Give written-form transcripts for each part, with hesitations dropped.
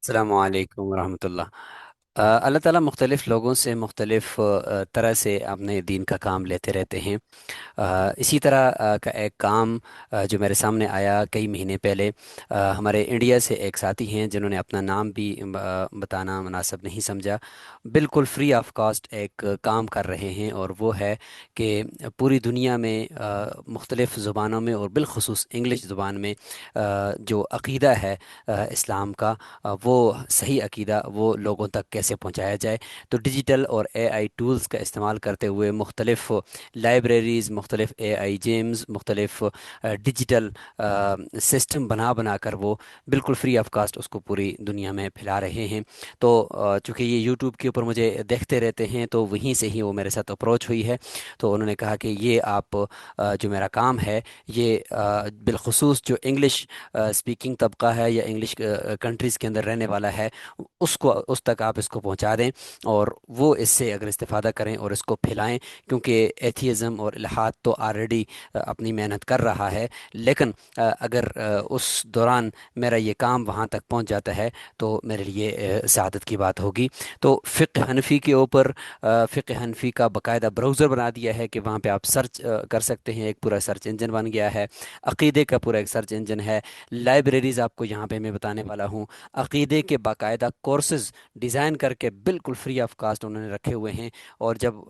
अस्सलामु अलैकुम वरहमतुल्लाह। अल्लाह ताला मुख्तलिफ़ लोगों से मुख्तलिफ़ तरह से अपने दीन का काम लेते रहते हैं। इसी तरह का एक काम जो मेरे सामने आया कई महीने पहले। हमारे इंडिया से एक साथी हैं जिन्होंने अपना नाम भी बताना मुनासिब नहीं समझा। बिल्कुल फ्री ऑफ कॉस्ट एक काम कर रहे हैं, और वो है कि पूरी दुनिया में मुख्तलिफ़ ज़ुबानों में और बिलखुसूस इंग्लिश ज़ुबान में जो अक़ीदा है इस्लाम का, वो सही अकीदा वो लोगों तक कैसे पहुंचाया जाए। तो डिजिटल और एआई टूल्स का इस्तेमाल करते हुए मुख्तलिफ़ लाइब्रेरीज़, मुख्तलिफ़ एआई जेम्स, मुख्तलिफ़ डिजिटल सिस्टम बना बना कर वो बिल्कुल फ्री ऑफ कास्ट उसको पूरी दुनिया में फैला रहे हैं। तो चूँकि ये यूट्यूब के ऊपर मुझे देखते रहते हैं, तो वहीं से ही वो मेरे साथ अप्रोच हुई है। तो उन्होंने कहा कि ये आप जो मेरा काम है, ये बिलखुसूस जो इंग्लिश स्पीकिंग तबका है या इंग्लिश कंट्रीज़ के अंदर रहने वाला है, उसको उस तक आप इसको पहुंचा दें, और वो इससे अगर इस्तेफ़ादा करें और इसको फैलाएं। क्योंकि एथीज़म और इल्हाद तो ऑलरेडी अपनी मेहनत कर रहा है, लेकिन अगर उस दौरान मेरा ये काम वहाँ तक पहुँच जाता है तो मेरे लिए सआदत की बात होगी। तो फ़िक़्ह हनफ़ी के ऊपर फ़िक़्ह हनफ़ी का बाकायदा ब्राउज़र बना दिया है कि वहाँ पे आप सर्च कर सकते हैं। एक पूरा सर्च इंजन बन गया है। अक़ीदे का पूरा एक सर्च इंजन है। लाइब्रेरीज़ आपको यहाँ पे मैं बताने वाला हूँ। अक़ीदे के बाकायदा कोर्सेज़ डिज़ाइन करके बिल्कुल फ्री ऑफ कास्ट उन्होंने रखे हुए हैं। और जब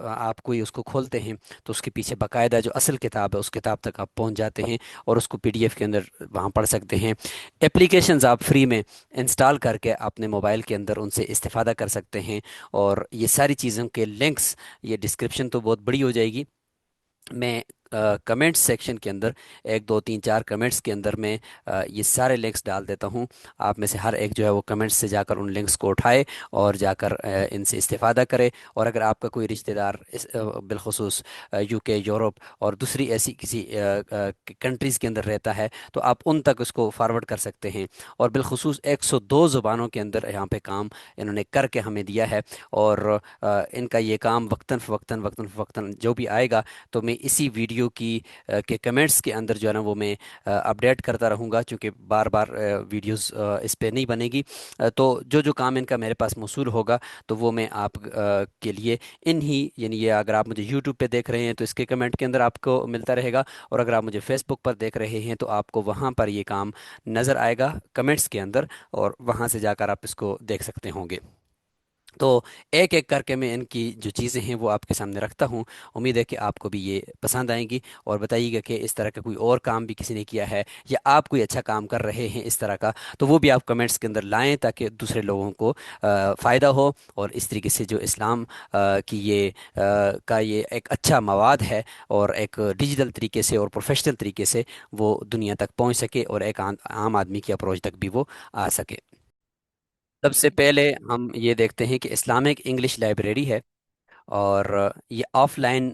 आप कोई उसको खोलते हैं तो उसके पीछे बाकायदा जो असल किताब है उस किताब तक आप पहुँच जाते हैं, और उसको पीडीएफ के अंदर वहाँ पढ़ सकते हैं। एप्लीकेशंस आप फ्री में इंस्टॉल करके अपने मोबाइल के अंदर उनसे इस्तेफ़ादा कर सकते हैं। और ये सारी चीज़ों के लिंक्स, ये डिस्क्रिप्शन तो बहुत बड़ी हो जाएगी। मैं कमेंट्स सेक्शन के अंदर एक दो तीन चार कमेंट्स के अंदर मैं ये सारे लिंक्स डाल देता हूँ। आप में से हर एक जो है वो कमेंट्स से जाकर उन लिंक्स को उठाए और जाकर इनसे इस्तेफ़ादा करे। और अगर आपका कोई रिश्तेदार बिलखुसूस यूके, यूरोप और दूसरी ऐसी किसी कंट्रीज़ के अंदर रहता है, तो आप उन तक उसको फारवर्ड कर सकते हैं। और बिलखुसूस 102 ज़ुबानों के अंदर यहाँ पे काम इन्होंने करके हमें दिया है। और इनका ये काम वक्तन जो भी आएगा, तो मैं इसी वीडियो की के कमेंट्स के अंदर जो है ना वो मैं अपडेट करता रहूँगा, क्योंकि बार बार वीडियोस इस पे नहीं बनेगी। तो जो जो काम इनका मेरे पास मौसूल होगा, तो वो मैं आप के लिए इन्हीं, यानी ये अगर आप मुझे यूट्यूब पे देख रहे हैं तो इसके कमेंट के अंदर आपको मिलता रहेगा। और अगर आप मुझे फेसबुक पर देख रहे हैं तो आपको वहाँ पर ये काम नज़र आएगा कमेंट्स के अंदर, और वहाँ से जाकर आप इसको देख सकते होंगे। तो एक एक करके मैं इनकी जो चीज़ें हैं वो आपके सामने रखता हूँ। उम्मीद है कि आपको भी ये पसंद आएंगी, और बताइएगा कि इस तरह का कोई और काम भी किसी ने किया है, या आप कोई अच्छा काम कर रहे हैं इस तरह का, तो वो भी आप कमेंट्स के अंदर लाएं ताकि दूसरे लोगों को फ़ायदा हो। और इस तरीके से जो इस्लाम की का ये एक अच्छा मवाद है, और एक डिजिटल तरीके से और प्रोफेशनल तरीके से वो दुनिया तक पहुँच सके, और एक आम आदमी की अप्रोच तक भी वो आ सके। सबसे पहले हम ये देखते हैं कि इस्लामिक इंग्लिश लाइब्रेरी है, और ये ऑफलाइन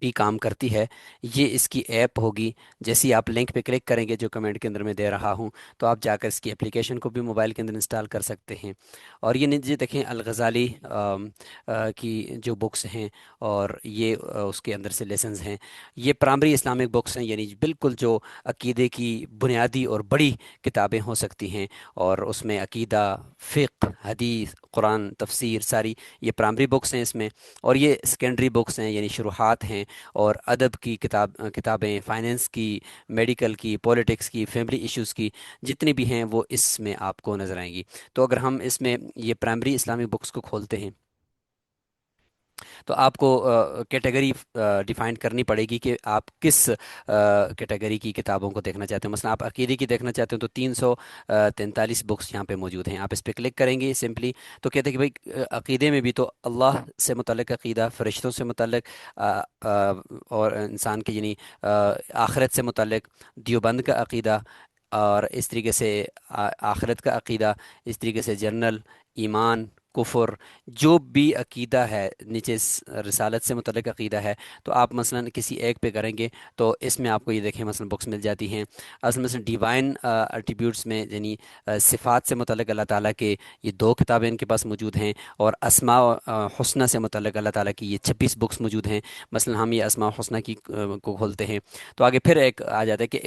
भी काम करती है। ये इसकी ऐप होगी। जैसे ही आप लिंक पे क्लिक करेंगे जो कमेंट के अंदर मैं दे रहा हूँ, तो आप जाकर इसकी एप्लीकेशन को भी मोबाइल के अंदर इंस्टॉल कर सकते हैं। और ये नीचे देखें, अल गज़ाली की जो बुक्स हैं, और ये उसके अंदर से लेसन्स हैं। ये प्राइमरी इस्लामिक बुक्स हैं, यानी बिल्कुल जो अकीदे की बुनियादी और बड़ी किताबें हो सकती हैं। और उसमें अकीदा, फ़िक़्ह, हदीस, कुरान, तफसीर, सारी ये प्राइमरी बुक्स हैं इसमें। और ये सेकेंडरी बुक्स हैं, यानी शुरुआत हैं। और अदब की किताबें, फाइनेंस की, मेडिकल की, पॉलिटिक्स की, फैमिली इश्यूज़ की, जितनी भी हैं वो इसमें आपको नज़र आएंगी। तो अगर हम इसमें ये प्राइमरी इस्लामिक बुक्स को खोलते हैं, तो आपको कैटेगरी डिफाइन करनी पड़ेगी कि आप किस कैटेगरी की किताबों को देखना चाहते हो। मसलन आप अकीदे की देखना चाहते हो तो 343 बुक्स यहाँ पे मौजूद हैं। आप इस पर क्लिक करेंगे सिंपली, तो कहते हैं कि भाई अकीदे में भी तो अल्लाह से मुतल्लिक़ अकीदा, फ़रिश्तों से मुतल्लिक़ और इंसान के यानी आखिरत से मुतल्लिक़, देवबंद का अकीदा, और इस तरीके से आखिरत का अकीदा, इस तरीके से जर्नल, ईमान, कुफर, जो भी अकीदा है नीचे रिसालत से मुतल्लिक अकीदा है, तो आप मसलन किसी एक पे करेंगे तो इसमें आपको ये देखें मसलन बुक्स मिल जाती हैं। असल मसलन डिवाइन एट्रीब्यूट्स में यानी सिफ़ात से मुतल्लिक अल्लाह ताला के ये दो किताबें इनके पास मौजूद हैं, और अस्मा हुस्ना से मुतल्लिक अल्लाह ताला की ये 26 बुक्स मौजूद हैं। मसलन हम ये अस्मा हुस्ना की को खोलते हैं तो आगे फिर एक आ जाता है कि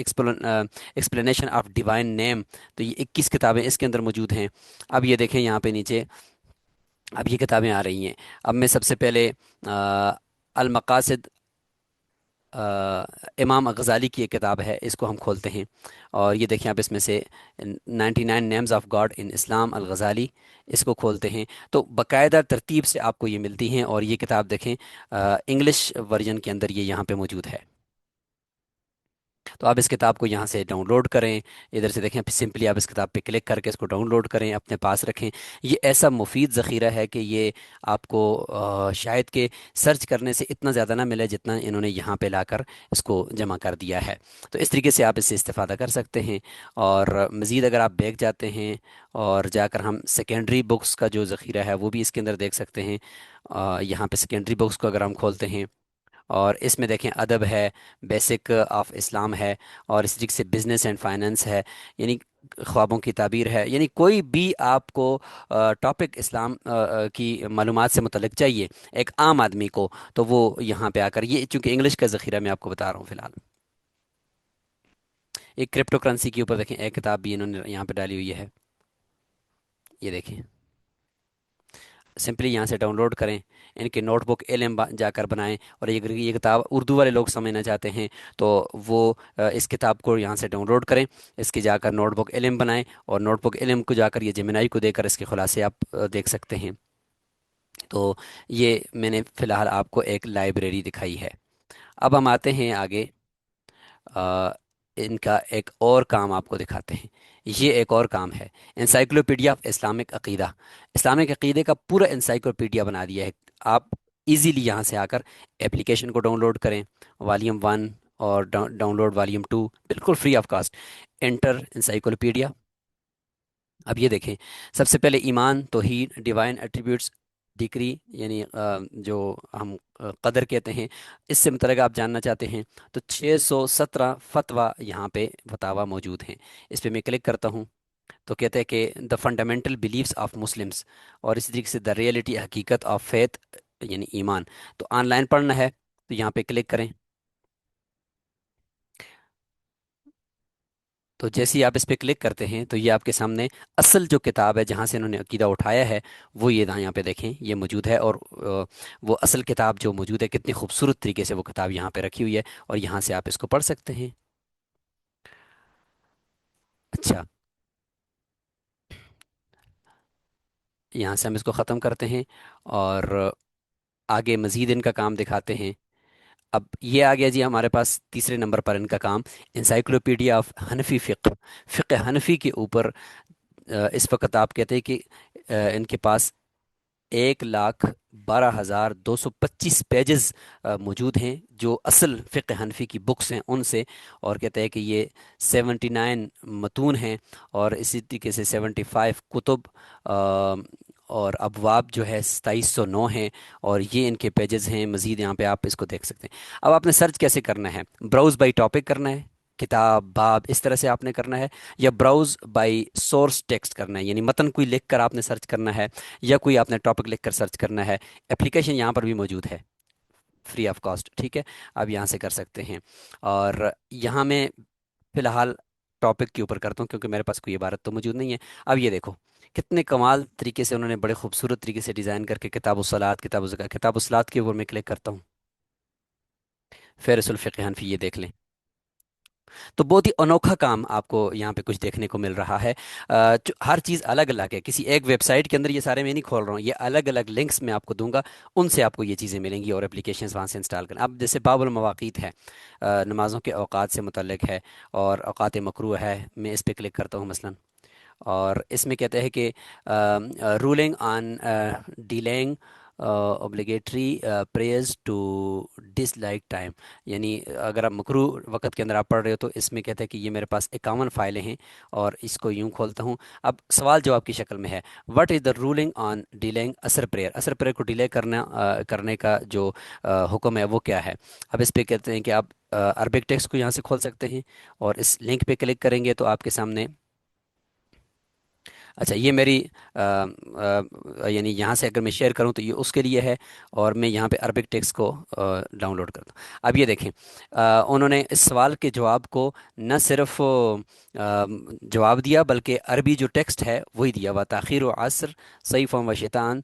एक्सप्लेनेशन ऑफ डिवाइन नेम, तो ये 21 किताबें इसके अंदर मौजूद हैं। अब ये देखें यहाँ पे नीचे, अब ये किताबें आ रही हैं। अब मैं सबसे पहले अल मकासिद, इमाम गज़ाली की एक किताब है, इसको हम खोलते हैं। और ये देखें आप इसमें से 99 नेम्स ऑफ गॉड इन इस्लाम अल गज़ाली, इसको खोलते हैं तो बाकायदा तरतीब से आपको ये मिलती हैं। और ये किताब देखें इंग्लिश वर्जन के अंदर ये यहाँ पे मौजूद है। तो आप इस किताब को यहाँ से डाउनलोड करें, इधर से देखें सिंपली आप इस किताब पे क्लिक करके इसको डाउनलोड करें, अपने पास रखें। ये ऐसा मुफीद ज़ख़ीरा है कि ये आपको शायद कि सर्च करने से इतना ज़्यादा ना मिले जितना इन्होंने यहाँ पे लाकर इसको जमा कर दिया है। तो इस तरीके से आप इससे इस्तेफ़ादा कर सकते हैं। और मज़ीद अगर आप बैग जाते हैं और जाकर हम सेकेंडरी बुक्स का जो ज़ख़ीरा है वो भी इसके अंदर देख सकते हैं। यहाँ पे सेकेंडरी बुक्स को अगर हम खोलते हैं और इसमें देखें अदब है, बेसिक ऑफ इस्लाम है, और इस तरीके से बिजनेस एंड फाइनेंस है, यानी ख्वाबों की ताबीर है, यानी कोई भी आपको टॉपिक इस्लाम की मालूमात से मुतल्लिक चाहिए एक आम आदमी को, तो वो यहाँ पे आकर, ये चूंकि इंग्लिश का ज़ख़ीरा मैं आपको बता रहा हूँ फ़िलहाल। एक क्रिप्टो करेंसी के ऊपर देखें एक किताब भी इन्होंने यहाँ पे डाली हुई है, ये देखें। सिंपली यहाँ से डाउनलोड करें, इनके नोटबुक एलएम जाकर बनाएं। और ये किताब उर्दू वाले लोग समझना चाहते हैं तो वो इस किताब को यहाँ से डाउनलोड करें, इसकी जाकर नोटबुक एलएम बनाएं, और नोटबुक एलएम को जाकर ये जेमिनाई को देकर इसके खुलासे आप देख सकते हैं। तो ये मैंने फ़िलहाल आपको एक लाइब्रेरी दिखाई है। अब हम आते हैं आगे, अ, इनका एक और काम आपको दिखाते हैं। ये एक और काम है, इंसाइक्लोपीडिया ऑफ इस्लामिक अकीदा। इस्लामिक अकीदे का पूरा इंसाइक्लोपीडिया बना दिया है। आप इजीली यहाँ से आकर एप्लीकेशन को डाउनलोड करें, वॉल्यूम 1 और डाउनलोड वॉल्यूम 2 बिल्कुल free of cost, enter encyclopedia. अब ये देखें, सबसे पहले ईमान, तौहीद, डिवाइन एट्रीब्यूट्स, डिक्री, यानी जो हम कदर कहते हैं, इससे मतलब आप जानना चाहते हैं तो 617 फतवा यहाँ पे फतावा मौजूद हैं। इस पे मैं क्लिक करता हूँ तो कहते हैं कि the fundamental beliefs of Muslims, और इसी तरीके से द रियलिटी, हकीकत ऑफ फेथ, यानी ईमान। तो ऑनलाइन पढ़ना है तो यहाँ पे क्लिक करें। तो जैसे ही आप इस पर क्लिक करते हैं तो ये आपके सामने असल जो किताब है जहाँ से इन्होंने अकीदा उठाया है वो ये यहाँ पे देखें ये मौजूद है। और वो असल किताब जो मौजूद है, कितनी खूबसूरत तरीके से वो किताब यहाँ पे रखी हुई है, और यहाँ से आप इसको पढ़ सकते हैं। अच्छा, यहाँ से हम इसको ख़त्म करते हैं और आगे मज़ीद इनका काम दिखाते हैं। अब ये आ गया जी हमारे पास तीसरे नंबर पर इनका काम, इंसाइक्लोपीडिया ऑफ हनफी फ़िक्र, फ़िक्र हनफी के ऊपर। इस वक्त आप कहते हैं कि इनके पास 1,12,225 पेजेस मौजूद हैं जो असल फ़िक़्ह हनफी की बुक्स हैं उनसे। और कहते हैं कि ये 79 मतून हैं, और इसी तरीके से 75 कुतुब, और अबवाब जो है 2709 हैं, और ये इनके पेजेस हैं। मज़ीद यहाँ पे आप इसको देख सकते हैं। अब आपने सर्च कैसे करना है, ब्राउज़ बाई टॉपिक करना है, किताब बाब इस तरह से आपने करना है, या ब्राउज़ बाई सोर्स टेक्स्ट करना है, यानी मतन कोई लिख कर आपने सर्च करना है, या कोई आपने टॉपिक लिख कर सर्च करना है। एप्लीकेशन यहाँ पर भी मौजूद है फ्री ऑफ कॉस्ट, ठीक है, आप यहाँ से कर सकते हैं। और यहाँ मैं फ़िलहाल टॉपिक के ऊपर करता हूँ क्योंकि मेरे पास कोई इबारत तो मौजूद नहीं है। अब ये देखो कितने कमाल तरीके से उन्होंने बड़े खूबसूरत तरीके से डिज़ाइन करके, किताबुस्सलात, किताबुस्सलात के ऊपर मैं क्लिक करता हूँ, फ़हरिस्तुल फ़िक़्ह हनफ़ी, ये देख लें। तो बहुत ही अनोखा काम आपको यहाँ पे कुछ देखने को मिल रहा है। हर चीज़ अलग अलग है, किसी एक वेबसाइट के अंदर ये सारे मैं नहीं खोल रहा हूँ, ये अलग अलग लिंक्स मैं आपको दूंगा, उनसे आपको ये चीज़ें मिलेंगी और एप्लीकेशंस वहाँ से इंस्टॉल करें। अब जैसे बाबुल मवाक़ीत है, नमाज़ों के औकात से मुतल्लिक है, और औकात मकरूह है, मैं इस पर क्लिक करता हूँ मसलन। और इसमें कहते हैं कि ruling on delaying obligatory prayers to dislike time. یعنی اگر آپ مکرو وقت کے اندر آپ پڑھ رہے ہو تو اس میں کہتے ہیں کہ یہ میرے پاس 51 فائلیں ہیں اور اس کو یوں کھولتا ہوں. اب سوال جواب کی شکل میں ہے: what is the ruling on dealing اثر پریئر؟ اثر پریئر کو ڈیلے کرنے کا جو حکم ہے وہ کیا ہے؟ اب اس پہ کہتے ہیں کہ آپ عربک ٹیکسٹ کو یہاں سے کھول سکتے ہیں اور اس لنک پہ کلک کریں گے تو آپ کے سامنے، اچھا یہ میری یعنی یہاں سے اگر میں شیئر کروں تو یہ اس کے لیے ہے، اور میں یہاں پہ عربک ٹیکسٹ کو ڈاؤن لوڈ کرتا ہوں. اب یہ دیکھیں، انہوں نے اس سوال کے جواب کو نہ صرف جواب دیا بلکہ عربی جو ٹیکسٹ ہے وہی دیا ہوا: تاخیر و عصر صیف و شیطان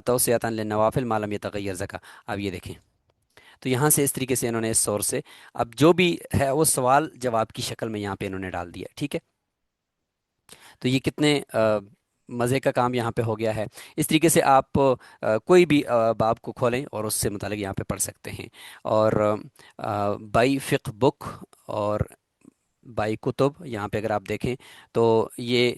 توسیعتاً للنوافل ما لم یتغیر زکا. اب یہ دیکھیں، تو یہاں سے اس طریقے سے انہوں نے اس سورس سے اب جو بھی ہے وہ سوال جواب کی شکل میں یہاں پہ انہوں نے ڈال دیا. ٹھیک ہے، تو یہ کتنے مزے کا کام یہاں پہ ہو گیا ہے. اس طریقے سے آپ کوئی بھی باب کو کھولیں اور اس سے متعلق یہاں پہ پڑھ سکتے ہیں. اور بائی فقہ بک اور بائی کتب، یہاں پہ اگر آپ دیکھیں تو یہ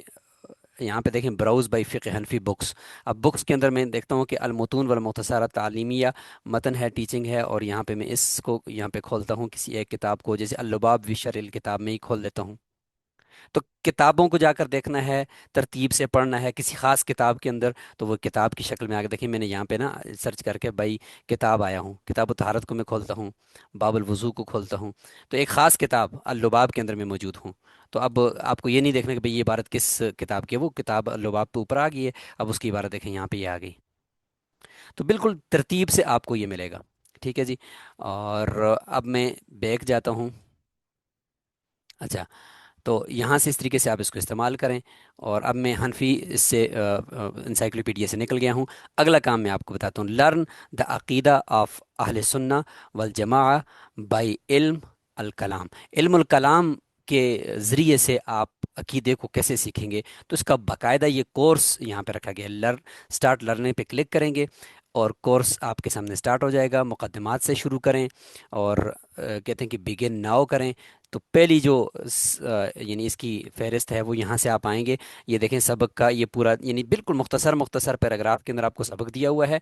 یہاں پہ دیکھیں براؤز بائی فقہ حنفی بکس. اب بکس کے اندر میں دیکھتا ہوں کہ المتون والمختصرات تعلیمیہ متن ہے، ٹیچنگ ہے، اور یہاں پہ میں اس کو یہاں پہ کھولتا ہوں کسی ایک کتاب کو، جیسے اللباب وی شرح الکتاب میں ہی کھول دیتا ہوں. تو کتابوں کو جا کر دیکھنا ہے، ترتیب سے پڑھنا ہے کسی خاص کتاب کے اندر، تو وہ کتاب کی شکل میں آ کے دیکھیں. میں نے یہاں پہ نا سرچ کر کے بھائی کتاب آیا ہوں، کتاب الطہارت کو میں کھولتا ہوں، باب الوضو کو کھولتا ہوں، تو ایک خاص کتاب اللباب کے اندر میں موجود ہوں. تو اب آپ کو یہ نہیں دیکھنا کہ بھئی یہ عبارت کس کتاب کی ہے، وہ کتاب اللباب تو اوپر آ گئی ہے، اب اس کی عبارت دیکھیں یہاں پہ یہ آ گئی. تو بالکل ترتیب سے آپ کو یہ ملے گا. ٹھیک ہے جی. اور اب میں بیک جاتا ہوں. اچھا، تو یہاں سے اس طریقے سے آپ اس کو استعمال کریں. اور اب میں حنفی اس سے انسائکلوپیڈیا سے نکل گیا ہوں. اگلا کام میں آپ کو بتاتا ہوں: لرن دا عقیدہ آف اہل سنہ والجماع بائی علم الکلام. علم الکلام کے ذریعے سے آپ عقیدے کو کیسے سیکھیں گے؟ تو اس کا باقاعدہ یہ کورس یہاں پہ رکھا گیا. اسٹارٹ لرننگ پہ کلک کریں گے اور کورس آپ کے سامنے اسٹارٹ ہو جائے گا. مقدمات سے شروع کریں اور کہتے ہیں کہ بگن ناؤ کریں. تو پہلی جو یعنی اس کی فہرست ہے وہ یہاں سے آپ آئیں گے. یہ دیکھیں سبق کا یہ پورا یعنی بالکل مختصر مختصر پیراگراف کے اندر آپ کو سبق دیا ہوا ہے.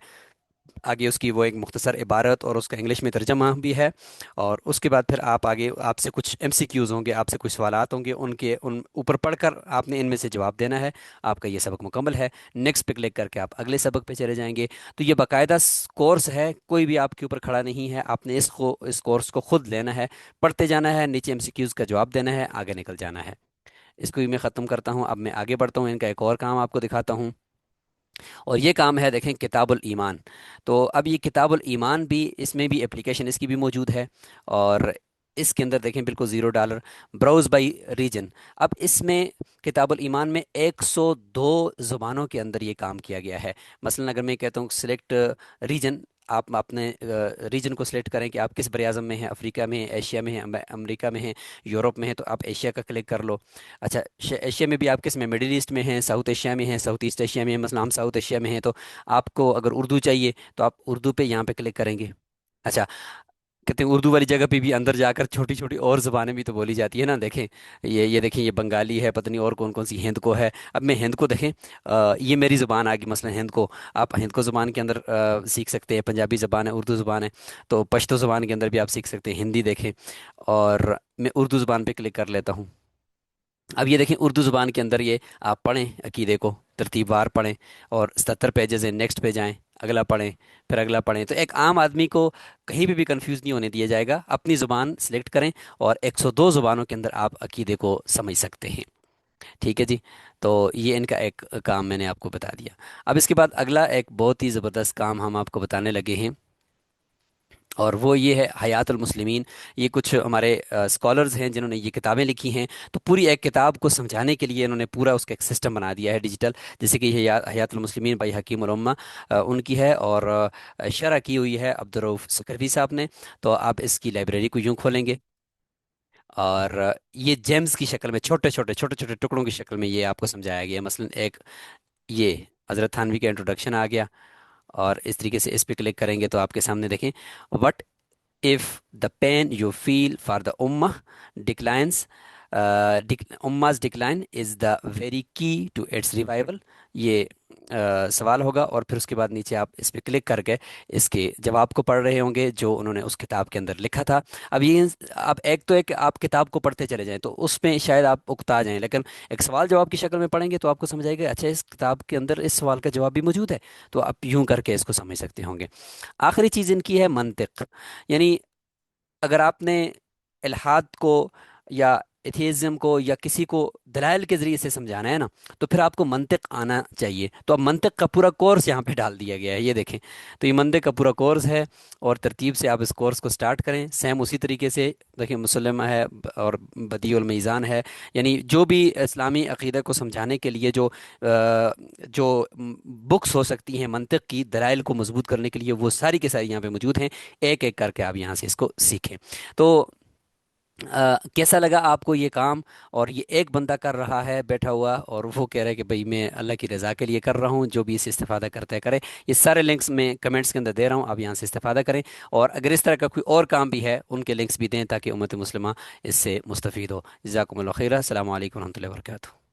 آگے اس کی وہ ایک مختصر عبارت اور اس کا انگلش میں ترجمہ بھی ہے. اور اس کے بعد پھر آپ آگے آپ سے کچھ ایم سی کیوز ہوں گے، آپ سے کچھ سوالات ہوں گے، ان اوپر پڑھ کر آپ نے ان میں سے جواب دینا ہے. آپ کا یہ سبق مکمل ہے. نیکسٹ پہ کلک کر کے آپ اگلے سبق پہ چلے جائیں گے. تو یہ باقاعدہ کورس ہے، کوئی بھی آپ کے اوپر کھڑا نہیں ہے. آپ نے اس کورس کو خود لینا ہے، پڑھتے جانا ہے، نیچے ایم سی کیوز کا جواب دینا ہے، آگے نکل جانا ہے. اس کو بھی میں ختم کرتا ہوں. اب میں آگے بڑھتا ہوں، ان کا ایک اور کام آپ کو دکھاتا ہوں. اور یہ کام ہے دیکھیں کتاب الایمان. تو اب یہ کتاب الایمان بھی، اس میں بھی اپلیکیشن اس کی بھی موجود ہے. اور اس کے اندر دیکھیں بالکل $0 براؤز بائی ریجن. اب اس میں کتاب الایمان میں 102 زبانوں کے اندر یہ کام کیا گیا ہے. مثلا اگر میں کہتا ہوں سلیکٹ ریجن، آپ اپنے ریجن کو سلیکٹ کریں کہ آپ کس بر اعظم میں ہیں، افریقہ میں ہیں، ایشیا میں ہیں، امریکہ میں ہیں، یورپ میں ہیں، تو آپ ایشیا کا کلک کر لو. اچھا، ایشیا میں بھی آپ کس میں، مڈل ایسٹ میں ہیں، ساؤتھ ایشیا میں ہیں، ساؤتھ ایسٹ ایشیا میں ہیں. مثلا ہم ساؤتھ ایشیا میں ہیں تو آپ کو اگر اردو چاہیے تو آپ اردو پہ یہاں پہ کلک کریں گے. اچھا، کہتے ہیں اردو والی جگہ پہ بھی اندر جا کر چھوٹی چھوٹی اور زبانیں بھی تو بولی جاتی ہے نا. دیکھیں یہ دیکھیں یہ بنگالی ہے، پتہ نہیں اور کون کون سی، ہند کو ہے. اب میں ہند کو دیکھیں یہ میری زبان آ گئی. مثلا ہند کو آپ ہند کو زبان کے اندر سیکھ سکتے ہیں. پنجابی زبان ہے، اردو زبان ہے، تو پشتو زبان کے اندر بھی آپ سیکھ سکتے ہیں. ہندی دیکھیں، اور میں اردو زبان پہ کلک کر لیتا ہوں. اب یہ دیکھیں اردو زبان کے اندر یہ آپ پڑھیں عقیدے کو ترتیب وار پڑھیں، اور 77 پیجز ہیں، نیکسٹ پہ جائیں، اگلا پڑھیں، پھر اگلا پڑھیں. تو ایک عام آدمی کو کہیں بھی کنفیوز نہیں ہونے دیا جائے گا. اپنی زبان سلیکٹ کریں اور 102 زبانوں کے اندر آپ عقیدے کو سمجھ سکتے ہیں. ٹھیک ہے جی. تو یہ ان کا ایک کام میں نے آپ کو بتا دیا. اب اس کے بعد اگلا ایک بہت ہی زبردست کام ہم آپ کو بتانے لگے ہیں، اور وہ یہ ہے حیات المسلمین. یہ کچھ ہمارے اسکالرز ہیں جنہوں نے یہ کتابیں لکھی ہیں. تو پوری ایک کتاب کو سمجھانے کے لیے انہوں نے پورا اس کا ایک سسٹم بنا دیا ہے ڈیجیٹل. جیسے کہ یہ حیات المسلمین بائی حکیم الامہ ان کی ہے، اور شرح کی ہوئی ہے عبدالرؤف سکروی صاحب نے. تو آپ اس کی لائبریری کو یوں کھولیں گے، اور یہ جیمز کی شکل میں چھوٹے چھوٹے چھوٹے چھوٹے ٹکڑوں کی شکل میں یہ آپ کو سمجھایا گیا ہے. مثلا ایک یہ حضرت تھانوی کا انٹروڈکشن آ گیا، اور اس طریقے سے اس پہ کلک کریں گے تو آپ کے سامنے دیکھیں what if the pain you feel for the ummah declines, उम्मास decline is the very key to its revival. ये सवाल होगा, और फिर उसके बाद नीचे आप इस पर क्लिक करके इसके जवाब को पढ़ रहे होंगे जो उन्होंने उस किताब के अंदर लिखा था। अब ये आप एक तो एक आप किताब को पढ़ते चले जाएं तो उसमें शायद आप उकता जाएं, लेकिन एक सवाल जवाब की शक्ल में पढ़ेंगे तो आपको समझ आएगा अच्छा, इस किताब के अंदर इस सवाल का जवाब भी मौजूद है। तो आप यूं करके इसको समझ सकते होंगे। आखिरी चीज़ इनकी है मंतिक। यानी अगर आपने इल्हाद को या एथीज़म को या किसी को दलाइल के ज़रिए से समझाना है ना, तो फिर आपको मंतिक आना चाहिए। तो अब मंतिक का पूरा कोर्स यहाँ पे डाल दिया गया है, ये देखें। तो ये मंतिक का पूरा कोर्स है, और तरतीब से आप इस कोर्स को स्टार्ट करें। सेम उसी तरीके से देखिए, मुसलम है और बदीउल मीज़ान है। यानी जो भी इस्लामी अक़ीदा को समझाने के लिए जो बुक्स हो सकती हैं मंतिक की दलाइल को मजबूत करने के लिए, वो सारी के सारी यहाँ पे मौजूद हैं। एक एक करके आप यहाँ से इसको सीखें। तो कैसा लगा आपको ये काम? और ये एक बंदा कर रहा है बैठा हुआ, और वो कह रहा है कि भाई मैं अल्लाह की रज़ा के लिए कर रहा हूँ, जो भी इससे इस्तेफादा करता है करे। ये सारे लिंक्स मैं कमेंट्स के अंदर दे रहा हूँ, आप यहाँ से इस्तेफादा करें। और अगर इस तरह का कोई और काम भी है उनके लिंक्स भी दें ताकि उम्मत मुस्लिमा इससे मुस्तफ़ीद हो। जज़ाकुमुल्लाह खैरा। अस्सलामु अलैकुम रहमतुल्लाहि व बरकातुहू।